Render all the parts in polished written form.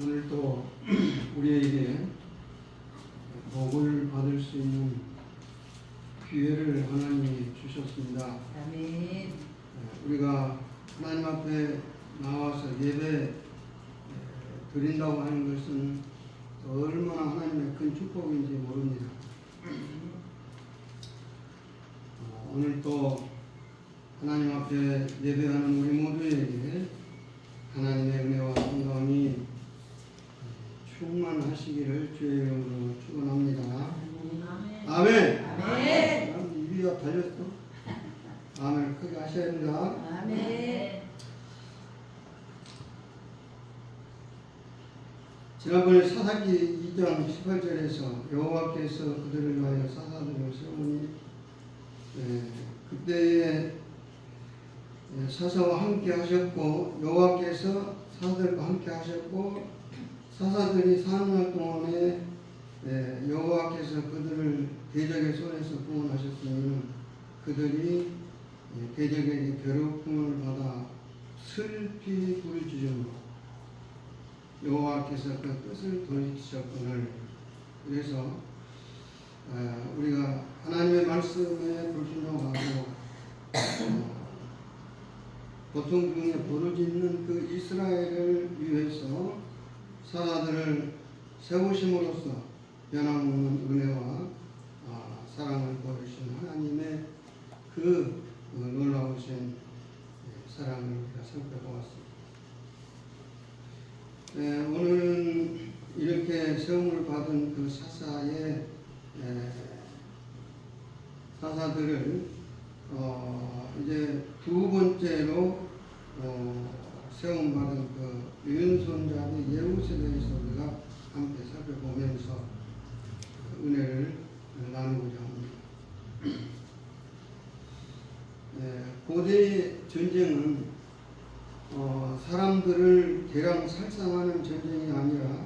오늘도 우리에게 복을 받을 수 있는 기회를 하나님이 주셨습니다. 아멘. 우리가 하나님 앞에 나와서 예배 드린다고 하는 것은 얼마나 하나님의 큰 축복인지 모릅니다. 오늘 또 하나님 앞에 예배하는 우리 모두에게 하나님의 은혜와 평강이 충만하시기를 주의 이름으로 축원합니다. 아멘. 아멘. 입이가 달렸어. 아멘. 크게 하셔야 됩니다. 아멘. 지난번에 사사기 2장 18절에서 여호와께서 그들을 위하여 사사들을 세우니 그때에 사사와 함께 하셨고 여호와께서 사사들과 함께 하셨고 사사들이 4년 동안에 여호와께서 그들을 대적의 손에서 구원하셨으니 그들이 대적에게 괴롭힘을 받아 슬피 부르짖음으로 여호와께서 그 뜻을 돌이키셨거늘. 그래서 우리가 하나님의 말씀에 불순종하고 고통 중에 부르짖는 그 이스라엘을 위해서 사사들을 세우심으로써 변함없는 은혜와 사랑을 보여주신 하나님의 그 놀라우신 사랑을 우리가 살펴보았습니다. 오늘은 이렇게 세움을 받은 그 사사들을 이제 두 번째로 세움 받은 그 유언선자의 예후세 대해서 우리가 함께 살펴보면서 은혜를 나누고자 합니다. 고대 전쟁은 사람들을 대량 살상하는 전쟁이 아니라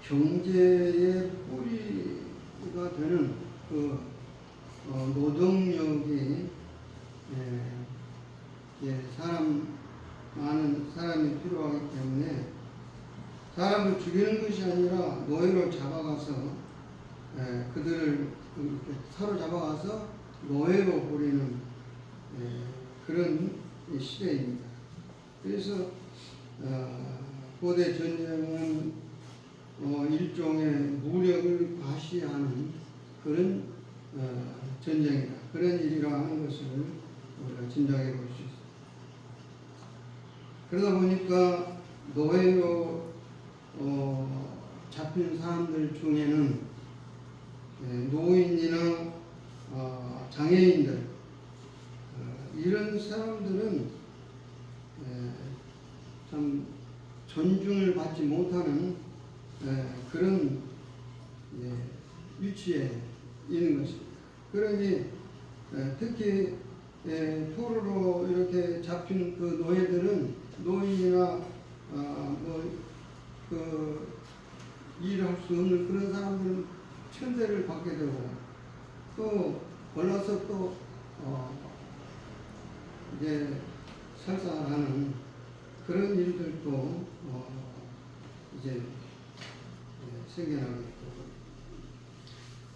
경제의 뿌리가 되는 그 노동력이 많은 사람이 필요하기 때문에 사람을 죽이는 것이 아니라 노예로 잡아가서 그들을 이렇게 사로잡아가서 노예로 부리는 그런 시대입니다. 그래서 고대 전쟁은 일종의 무력을 과시하는 그런 전쟁이다. 그런 일이라 하는 것을 우리가 짐작해 볼 수 있습니다. 그러다 보니까 노예로 잡힌 사람들 중에는 노인이나 장애인들 이런 사람들은 참 존중을 받지 못하는 그런 위치에 있는 것입니다. 그러니 특히 포로로 이렇게 잡힌 그 노예들은 노인이나 일할 수 없는 그런 사람들은 천대를 받게 되고 또 골라서 또 이제 살상하는 그런 일들도 이제 생겨나게 되고.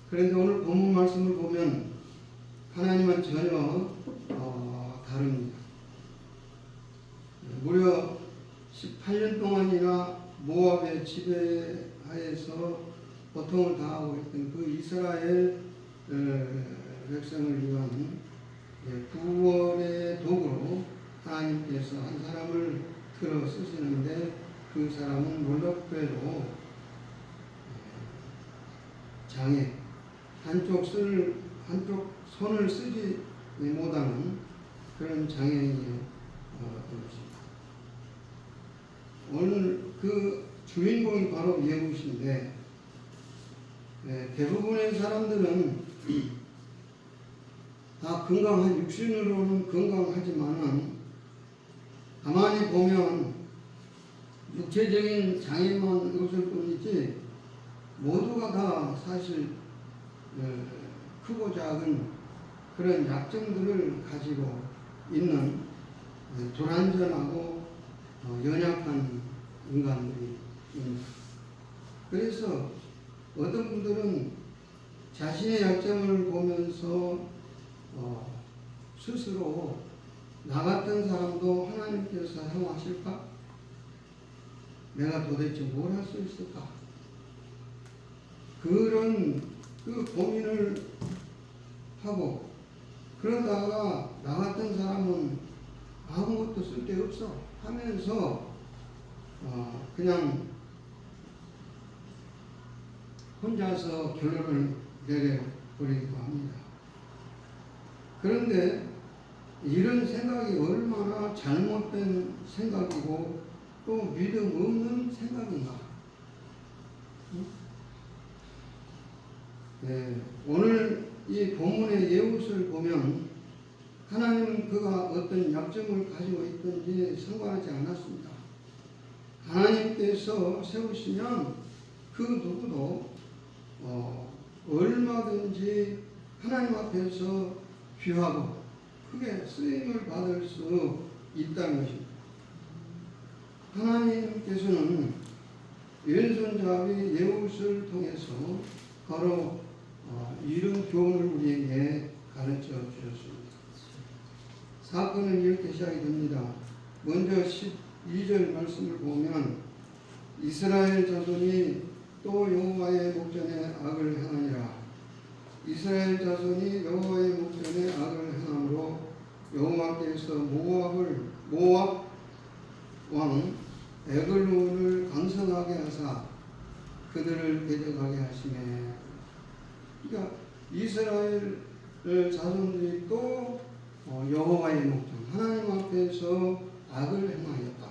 그런데 오늘 본문 말씀을 보면 하나님은 전혀 다릅니다. 무려 18년 동안이나 모압의 지배하에서 고통을 당하고 있던 그 이스라엘 백성을 위한 구원의 도구로 하나님께서 한 사람을 들어 쓰시는데 그 사람은 놀랍게도 장애, 한쪽 손을 쓰지 못하는 그런 장애인이 되었습니다. 오늘 그 주인공이 바로 예후신데 대부분의 사람들은 다 건강한 육신으로는 건강하지만은 가만히 보면 육체적인 장애만 없을 뿐이지 모두가 다 사실 크고 작은 그런 약점들을 가지고 있는 불완전하고 연약한 인간들입니다. 그래서 어떤 분들은 자신의 약점을 보면서 스스로 나 같은 사람도 하나님께서 사용하실까? 내가 도대체 뭘 할 수 있을까? 그런 그 고민을 하고 그러다가 나 같은 사람은 아무것도 쓸데없어 하면서 그냥 혼자서 결론을 내려버리기도 합니다. 그런데 이런 생각이 얼마나 잘못된 생각이고 또 믿음 없는 생각인가? 네, 오늘 이 본문의 예웃을 보면 하나님은 그가 어떤 약점을 가지고 있든지 상관하지 않았습니다. 하나님께서 세우시면 그 누구도 얼마든지 하나님 앞에서 귀하고 크게 쓰임을 받을 수 있다는 것입니다. 하나님께서는 왼손잡이 예웃을 통해서 바로 이런 교훈을 우리에게 가르쳐 주셨습니다. 사건은 이렇게 시작이 됩니다. 먼저 12절 말씀을 보면 이스라엘 자손이 또 여호와의 목전에 악을 행하니라. 이스라엘 자손이 여호와의 목전에 악을 행함으로 여호와께서 모압 왕 에글론을 강성하게 하사 그들을 대적하게 하시매. 그러니까 이스라엘 자손들이 또 여호와의 목전 하나님 앞에서 악을 행하였다.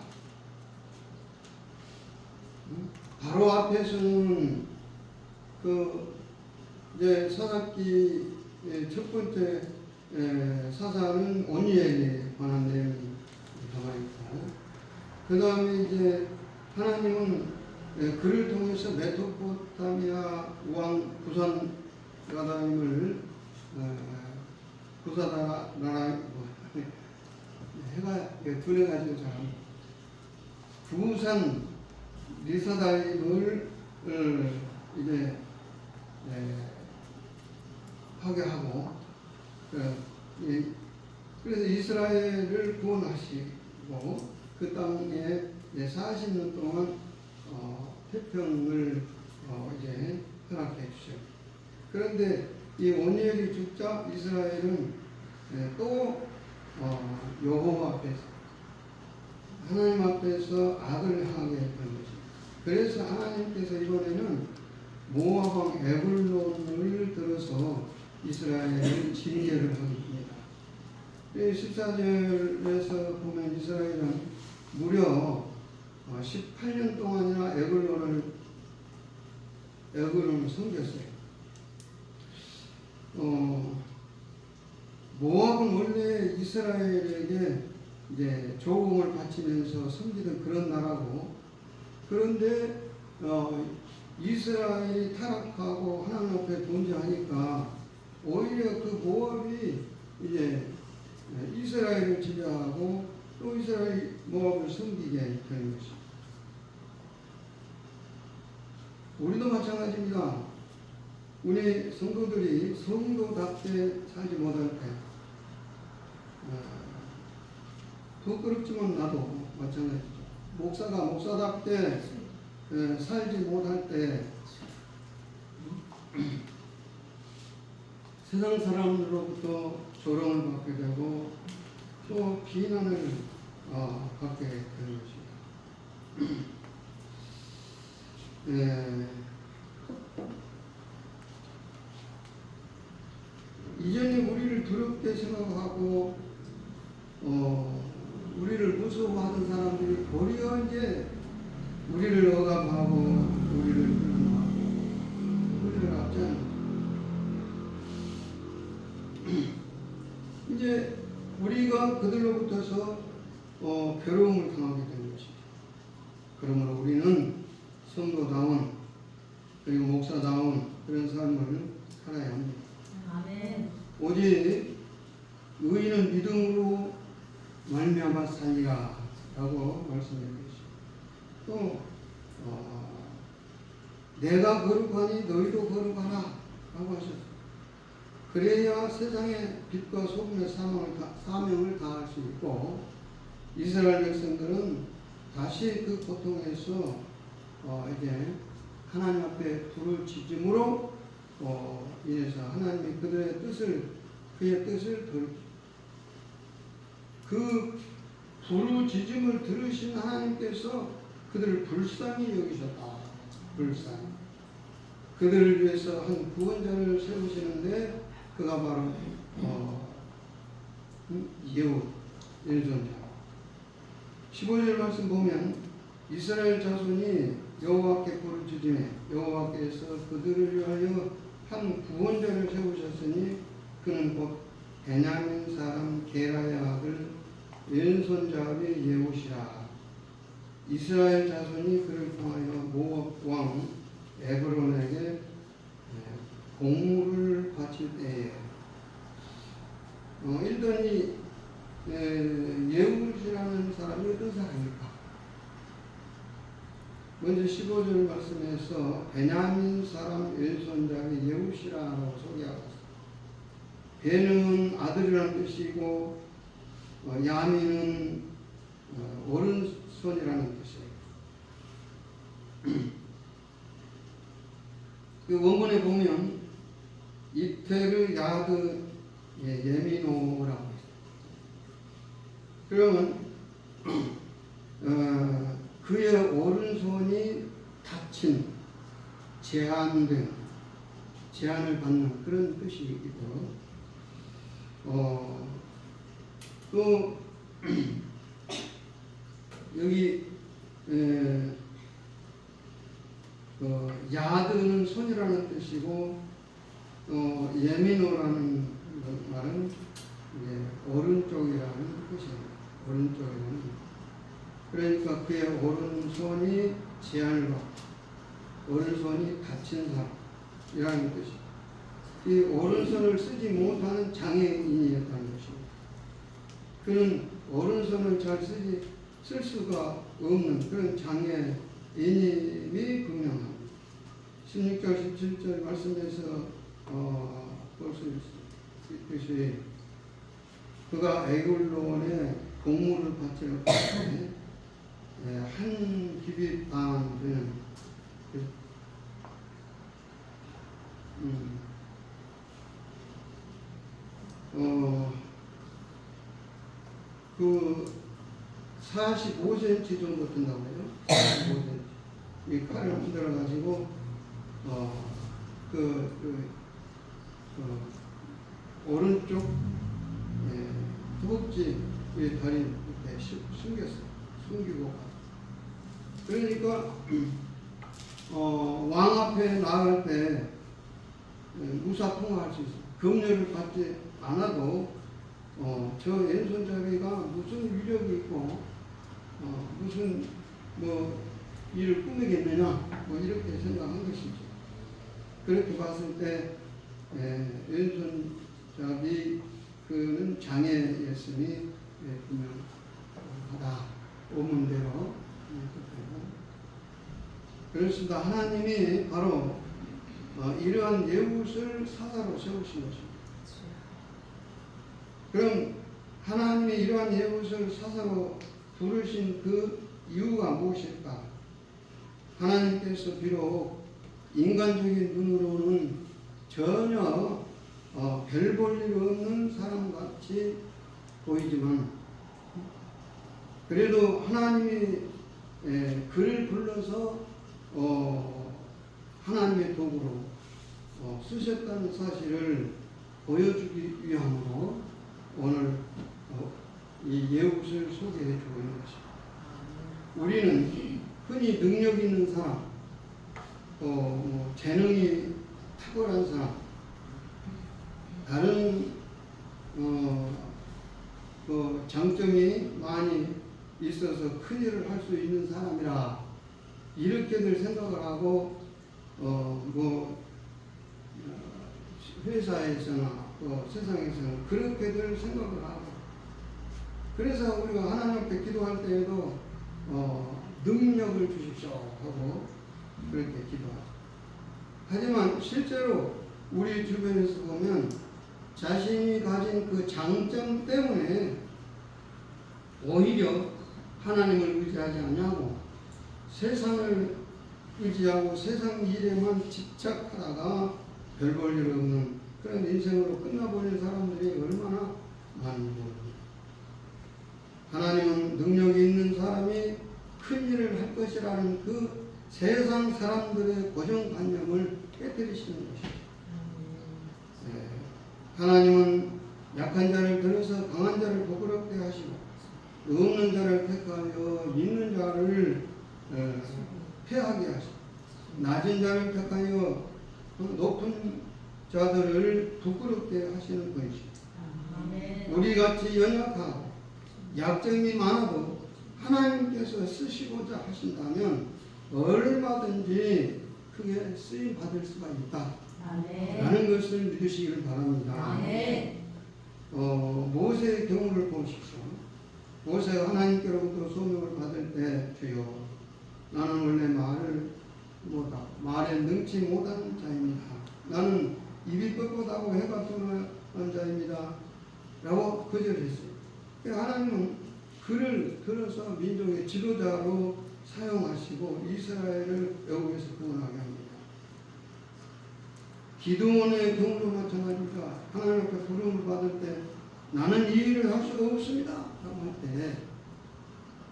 바로 앞에서는 그 이제 사사기 첫 번째 사사는 오니엘에 관한 내용이 나와 있고, 그 다음에 이제 하나님은 그를 통해서 메소포타미아 왕 부산가다임을 부사다나라 해가 두뇌 가지고 잘 부산 리사다임을 이제 파괴하고 그래서 이스라엘을 구원하시고 그 땅에 40년 동안 태평을 이제 허락해 주셔요. 그런데 이 오니엘이 죽자 이스라엘은 또 여호와 앞에서 하나님 앞에서 악을 하게 했던 것입니다. 그래서 하나님께서 이번에는 모압 왕 에글론을 들어서 이스라엘을 징계를 합니다. 14절에서 보면 이스라엘은 무려 18년 동안이나 에글론을 섬겼어요. 모압은 원래 이스라엘에게 이제 조공을 바치면서 섬기던 그런 나라고, 그런데 이스라엘이 타락하고 하나님 앞에 존재하니까 오히려 그 모압이 이제 이스라엘을 지배하고 또 이스라엘 모압을 섬기게 되는 것입니다. 우리도 마찬가지입니다. 우리 성도들이 성도답게 살지 못할 때, 부끄럽지만 나도 마찬가지죠. 목사가 목사답게 살지 못할 때 세상 사람들로부터 조롱을 받게 되고 또 비난을 받게 되는 것입니다. 이전에 우리를 두렵게 생각하고 우리를 무서워하던 사람들이 도리어 이제 우리를 억압하고 우리를 비난하고 우리를 압제하는 이제 우리가 그들로부터서 괴로움을 당하게 되는 것이죠. 그러므로 우리는 성도다운 그리고 목사다운 그런 삶을 살아야 합니다. 아멘. 오직 의인은 믿음으로 말미암아 살리라. 라고 말씀해 주시고 또 내가 거룩하니 너희도 거룩하라 라고 하셨어요. 그래야 세상의 빛과 소금의 사명을 다할 수 있고 이스라엘 백성들은 다시 그 고통에서 이제 하나님 앞에 불을 지짐으로 인해서 하나님이 그의 뜻을 그 부르짖음을 들으신 하나님께서 그들을 불쌍히 여기셨다. 불쌍히. 그들을 위해서 한 구원자를 세우시는데 그가 바로 예후 일존자. 15절 말씀 보면 이스라엘 자손이 여호와께 부르짖으며 여호와께서 그들을 위하여 한 구원자를 세우셨으니 그는 곧 베냐민 사람 게라의 아들 왼손잡이 예후시라. 이스라엘 자손이 그를 통하여 모압 왕 에브론에게 공물을 바칠 때에 일단 이 예후시라는 사람이 어떤 사람입니까? 먼저 15절 말씀에서 베냐민 사람 왼손잡이 예후시라고 소개하고 있습니다. 베는 아들이라는 뜻이고 야민은 오른손이라는 뜻이에요. 그 원문에 보면 이테르 야드 예미노라고 있어요. 그러면 그의 오른손이 다친 제한을 받는 그런 뜻이기도 또 여기 야드는 손이라는 뜻이고 예미노라는 말은 오른쪽이라는 뜻입니다. 오른쪽이라는 뜻. 그러니까 그의 오른손이 제한을 받고 오른손이 다친 사람이라는 뜻입니다. 이 오른손을 쓰지 못하는 장애인이었다는 것입니다. 그는 오른손을 잘 쓸 수가 없는 그런 장애인임이 분명합니다. 16절 17절 말씀에서 볼 수 있듯이 그가 에글론에 공물을 바치러 갔을 때 한 기비 당한 그는 그 45cm 정도 된다고 해요. 45cm. 이 칼을 흔들어 가지고 오른쪽 허벅지 다리 밑에 숨겼어요. 숨기고 가. 그러니까 왕 앞에 나갈 때 무사통화할 수 있어요. 검열을 받지 않아도 저 왼손잡이가 무슨 위력이 있고 무슨 일을 꾸미겠느냐 이렇게 생각한 것이죠. 그렇게 봤을 때 왼손잡이 그는 장애였으니 분명하다. 오문대로 그렇습니다. 하나님이 바로 이러한 예후를 사사로 세우신 것입니다. 그럼 하나님이 이러한 예후를 사사로 부르신 그 이유가 무엇일까? 하나님께서 비록 인간적인 눈으로는 전혀 별 볼 일 없는 사람같이 보이지만 그래도 하나님이 그를 불러서 하나님의 도구로 쓰셨다는 사실을 보여주기 위함으로 오늘 이 예후를 소개해 주고 있는 것입니다. 우리는 흔히 능력 있는 사람, 재능이 탁월한 사람, 다른 장점이 많이 있어서 큰 일을 할 수 있는 사람이라 이렇게들 생각을 하고 회사에서나 세상에서는 그렇게들 생각을 하고 그래서 우리가 하나님 앞에 기도할 때에도 능력을 주십시오 하고 그렇게 기도하죠. 하지만 실제로 우리 주변에서 보면 자신이 가진 그 장점 때문에 오히려 하나님을 의지하지 않냐고 세상을 의지하고 세상 일에만 집착하다가 별 볼 일 없는 그런 인생으로 끝나버린 사람들이 얼마나 많이 모릅니다. 하나님은 능력이 있는 사람이 큰 일을 할 것이라는 그 세상 사람들의 고정관념을 깨뜨리시는 것입니다. 네. 하나님은 약한 자를 들어서 강한 자를 부끄럽게 하시고 없는 자를 택하여 있는 자를 패하게 하시고 낮은 자를 택하여 높은 자들을 부끄럽게 하시는 분이십니다. 우리같이 연약하고 약점이 많아도 하나님께서 쓰시고자 하신다면 얼마든지 크게 쓰임 받을 수가 있다 라는 것을 믿으시기를 바랍니다. 모세의 경우를 보십시오. 모세가 하나님께로부터 소명을 받을 때 주여 나는 원래 말에 능치 못한 자입니다. 나는 입이 뻣뻣하고 해가 떠난 자입니다 라고 거절했어요. 하나님은 그를 들어서 민족의 지도자로 사용하시고 이스라엘을 애국에서 구원하게 합니다. 기드온의 경우도 마찬가지입니다. 하나님 앞에 부름을 받을 때 나는 이 일을 할 수가 없습니다 라고 할 때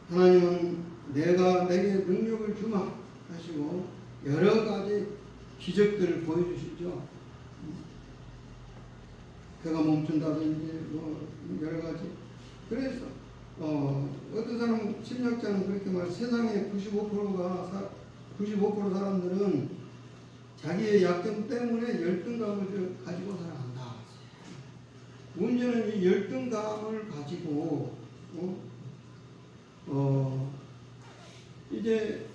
하나님은 내게 능력을 주마 하시고 여러 가지 기적들을 보여주시죠. 배가 멈춘다든지 여러 가지. 그래서 어떤 사람 심리학자는 그렇게 말해요. 세상의 95% 사람들은 자기의 약점 때문에 열등감을 가지고 살아간다. 문제는 이 열등감을 가지고 이제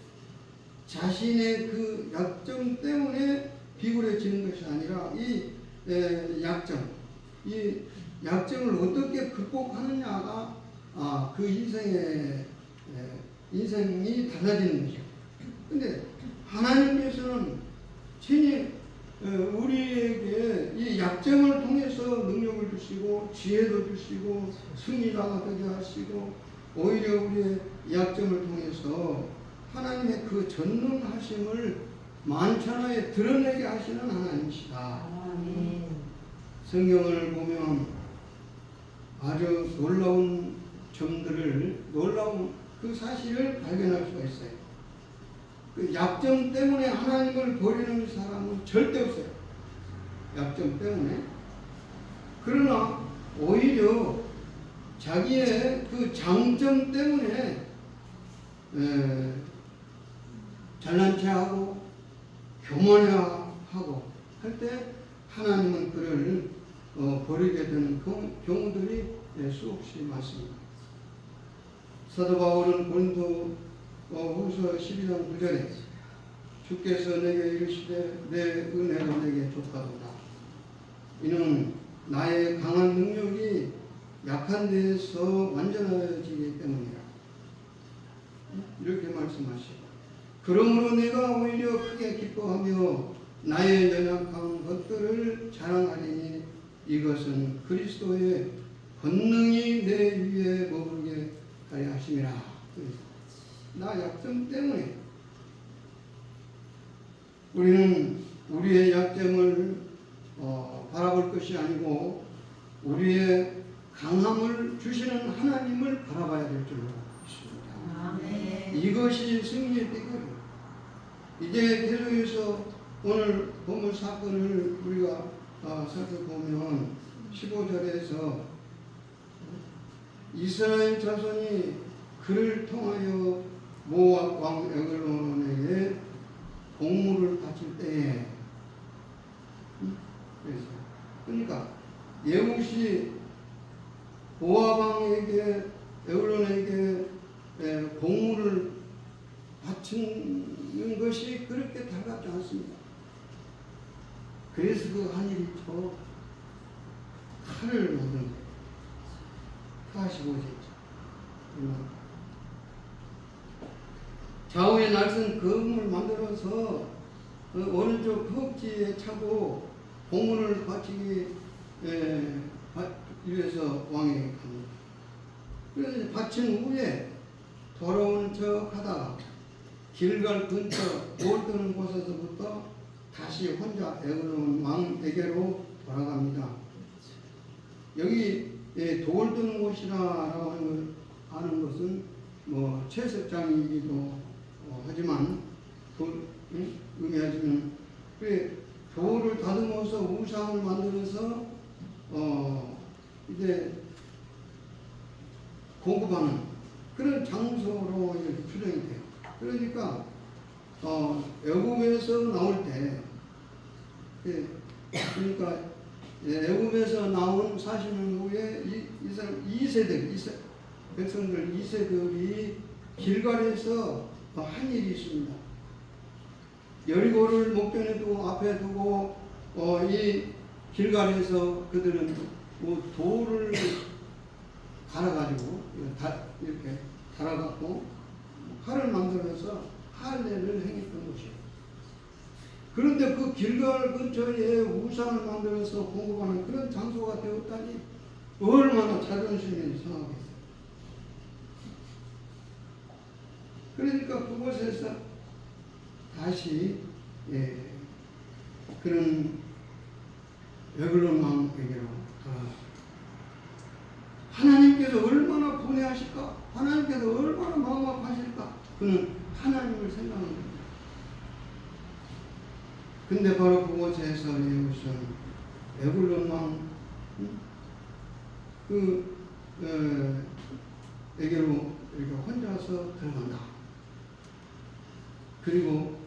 자신의 그 약점 때문에 비굴해지는 것이 아니라 이 약점을 어떻게 극복하느냐가 그 인생이 달라지는 거죠. 근데 하나님께서는 친히 우리에게 이 약점을 통해서 능력을 주시고 지혜도 주시고 승리자가 되게 하시고 오히려 우리의 약점을 통해서 하나님의 그 전능하심을 만천하에 드러내게 하시는 하나님이시다. 성경을 보면 아주 놀라운 그 사실을 발견할 수가 있어요. 그 약점 때문에 하나님을 버리는 사람은 절대 없어요. 약점 때문에. 그러나 오히려 자기의 그 장점 때문에 잘난 체하고 교만해하고 할 때 하나님은 그를 버리게 되는 경우들이 수없이 많습니다. 사도 바울은 고린도 후서 12장 9절에 주께서 내게 이르시되 내 은혜가 내게 족하도다. 이는 나의 강한 능력이 약한 데에서 완전해지기 때문이라. 이렇게 말씀하시고 그러므로 내가 오히려 크게 기뻐하며 나의 연약한 것들을 자랑하리니 이것은 그리스도의 권능이 내 위에 머무르게 하려 하심이라. 나 약점 때문에 우리는 우리의 약점을 바라볼 것이 아니고 우리의 강함을 주시는 하나님을 바라봐야 될 줄로 믿습니다. 이것이 승리의 비결이에요. 이제 계속해서 오늘 본문 사건을 우리가 살펴보면 15절에서 이스라엘 자손이 그를 통하여 모압 왕 에글론에게 공물을 바칠 때에 그러니까 예후시 모압 왕에게 에글론에게 공물을 바치는 것이 그렇게 달갑지 않습니다. 그래서 그 하늘이 칼을 모든 45제죠. 좌우에 날선 검을 만들어서 오른쪽 허벅지에 차고 공문을 바치기 위해서 왕에게 갑니다. 그래서 바친 후에 돌아오는 척 하다가 길갈 근처 돌 뜨는 곳에서부터 다시 혼자 에그론 왕에게로 돌아갑니다. 여기 돌 뜨는 곳이라고 하는 것은 뭐 채석장이기도 하지만 의미하지만 돌을 다듬어서 우상을 만들어서 이제 공급하는 그런 장소로 이렇게 추정이 돼요. 그러니까 애굽에서 나올 때 그러니까 애굽에서 나온 40년 후에 백성들 2세들이 길갈에서 한 일이 있습니다. 여리고를 목전에 두고 앞에 두고 이 길갈에서 그들은 뭐 돌을 갈아가지고 이렇게 갈아갖고 칼을 만들어서 할례를 행했던 것이에요. 그런데 그 길갈 근처에 우상을 만들어서 공급하는 그런 장소가 되었다니 얼마나 자존심이 상하겠어요. 그러니까 그곳에서 다시 그런 에글론 왕에게로 하나님께서 얼마나 분해하실까? 하나님께서 얼마나 마음 아파하실까? 그는 하나님을 생각합니다. 근데 바로 그곳에서 예우스는 에글론 왕 에게로 이렇게 혼자서 들어간다. 그리고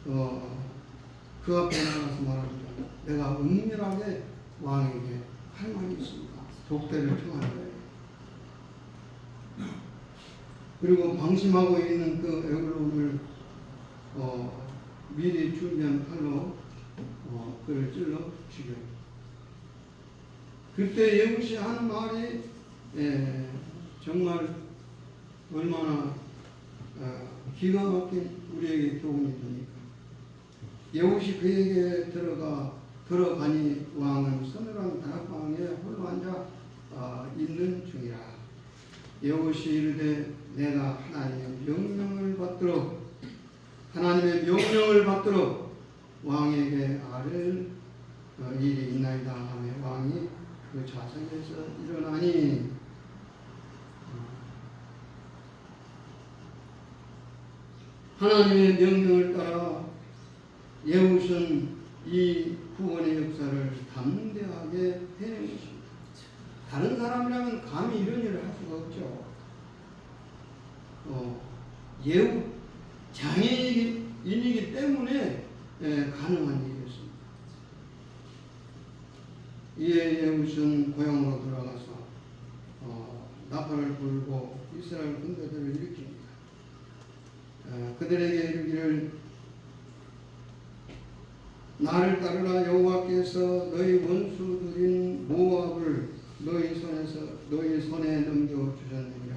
그 앞에 나가서 말합니다. 내가 은밀하게 왕에게 할 말이 있습니다. 독대를 청하는 거예요. 그리고 방심하고 있는 그 에글론을 미리 준비한 칼로 그를 찔러 죽여요. 그때 예후시 하는 말이 정말 얼마나 기가 막힌 우리에게 교훈이 됩니까? 예후시 그에게 들어가니 왕은 서늘한 다락방에 홀로 앉아 있는 중이라. 예후시 이르되 내가 하나님의 명령을 받들어 왕에게 아뢰 일이 있나이다 하며 왕이 그 좌석에서 일어나니 하나님의 명령을 따라 예후는 이 구원의 역사를 담대하게 해낸 것입니다. 다른 사람이라면 감히 이런 일을 할 수가 없죠. 예후 장애인이기 때문에 가능한 일이었습니다. 이에 예후는 고향으로 돌아가서 나팔을 불고 이스라엘 군대들을 일으킵니다. 그들에게 이르기를 나를 따르라. 여호와께서 너희 원수들인 모압을 너희 손에 넘겨주셨느니라.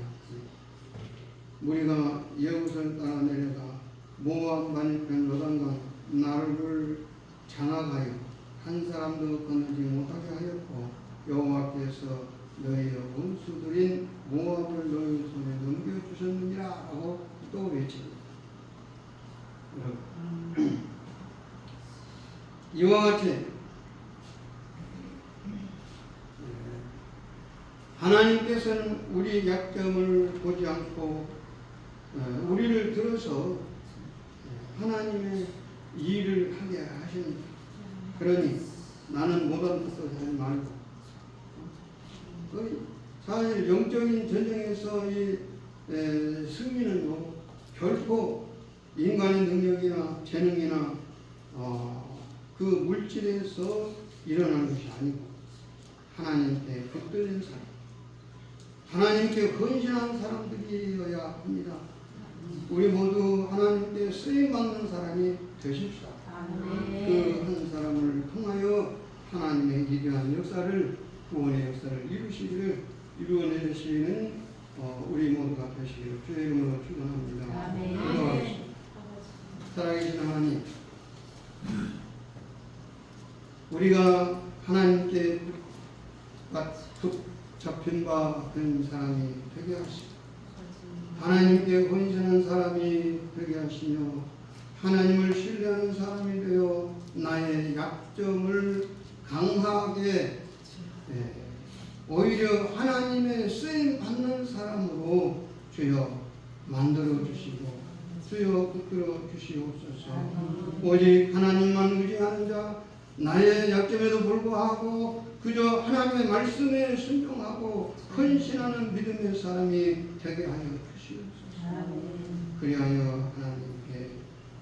무리가 예후를 따라 내려가 모압 만편 요단강 나루를 장악하여 한 사람도 건너지 못하게 하였고 여호와께서 너희의 원수들인 모압을 너희 손에 넘겨주셨느니라 하고 또 외칩니다. 이와 같이 하나님께서는 우리 약점을 보지 않고 우리를 들어서 하나님의 일을 하게 하십니다. 그러니 나는 못한 뜻을 하지 말고 사실 영적인 전쟁에서 이 승리는요 결코 인간의 능력이나 재능이나 그 물질에서 일어나는 것이 아니고 하나님께 붙들린 사람, 하나님께 헌신한 사람들이어야 합니다. 우리 모두 하나님께 쓰임받는 사람이 되십시오. 그 한 사람을 통하여 하나님의 기이한 역사를, 구원의 역사를 이루어내시는 우리 모두가 되시기를 주의 이름으로 축원합니다. 아멘. 기도하겠습니다. 살아계신 하나님, 우리가 하나님께 붙잡힌 바 된 사람이 되게 하시고 하나님께 헌신하는 사람이 되게 하시며 하나님을 신뢰하는 사람이 되어 나의 약점을 강하게 오히려 하나님의 쓰임 받는 사람으로 주여 만들어 주시고 주여 붙들어 주시옵소서. 오직 하나님만 의지하는 자, 나의 약점에도 불구하고 그저 하나님의 말씀에 순종하고 헌신하는 믿음의 사람이 되게 하여 주시옵소서. 그리하여 하나님께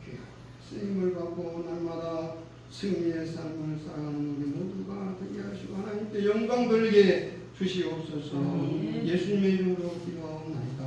귀하게 쓰임을 받고 날마다 승리의 삶을 살아가는 우리 모두가 되게 하시고 하나님께 영광 돌리게 주시옵소서. 예수님의 이름으로 기도하옵나이다.